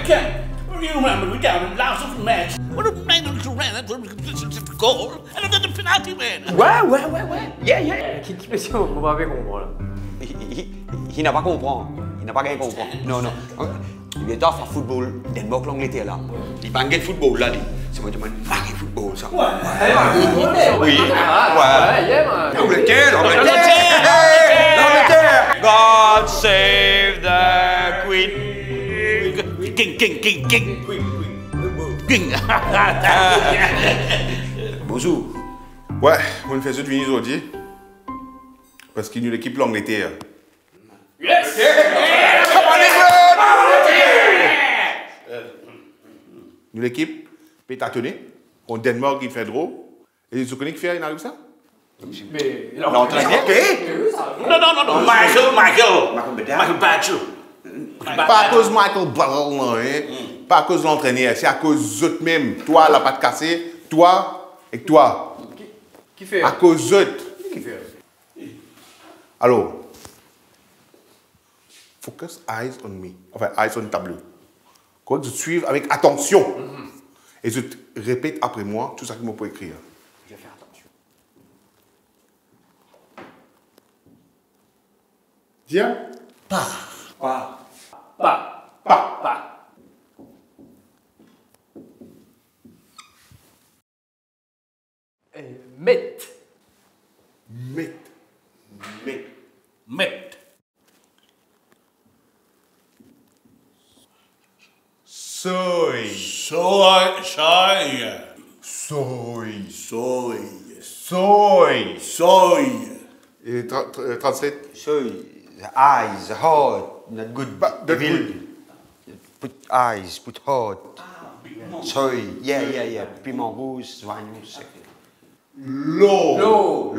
Ken, you remember we down in last of match. What a man to run that goal and then the penalty man. Ouais. Yeah. Qui peut dire on va pas comprendre. Il n'a pas compris. Il n'a pas rien compris. Non. Il est dans le football. Denmark l'Angleterre là. Il pas de football là. C'est moi qui m'en pas de football ça. Oui. L'Angleterre. God save the Queen. King. Bonjour. Ouais, on fait ça de venir aujourd'hui. Parce qu'il y a l'équipe l'Angleterre. Yes. Come on England! Nous l'équipe, pétatonnée, contre Danemark qui fait drôle. Et vous connaissez qui fait, il arrive ça? Mais l'entraîneur. Non. Michael Badger. Pas à cause de Michael Battle, non, hein? Pas à cause de l'entraîneur, c'est à cause d'eux mêmes. Toi, la patte cassée, toi et toi. Qui fait? À cause d'eux. Qui fait? Alors, focus eyes on me. Enfin, eyes on le tableau. Quand tu suives avec attention. Et je te répète après moi tout ça que je peux écrire. Je vais faire attention. Tiens. Pas. Met. Soy. Et translate. So, the eyes, the heart, not good. Not Evil. good. Put eyes, put heart. Sorry. Yeah. Piment rouge, wine rouge. Low.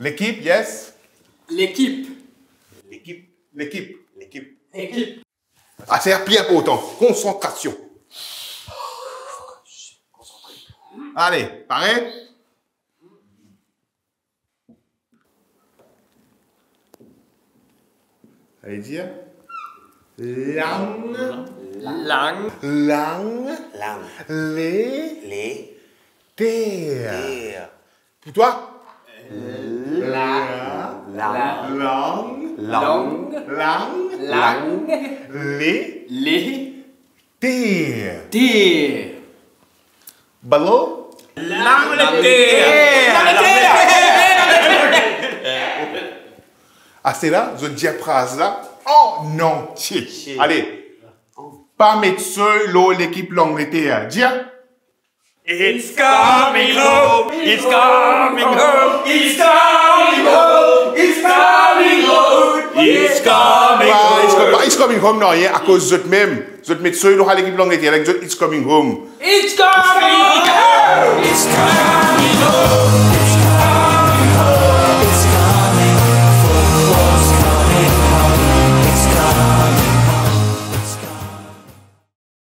L'équipe, yes. L'équipe. Ah, c'est bien important. Concentration. Allez, pareil. Allez dire. Lang. Les. Terre. Pour toi? Les. Terre. Ballot. Ah, c'est là, je dis la phrase là en entier. Allez. Pas mettre seul l'équipe l'Angleterre. Dis. It's coming home. It's coming home. It's coming home. It's coming home. It's coming home. It's coming home, non, à cause de même. Vous êtes mettre seul l'équipe l'Angleterre avec It's coming home. It's coming home. It's coming home.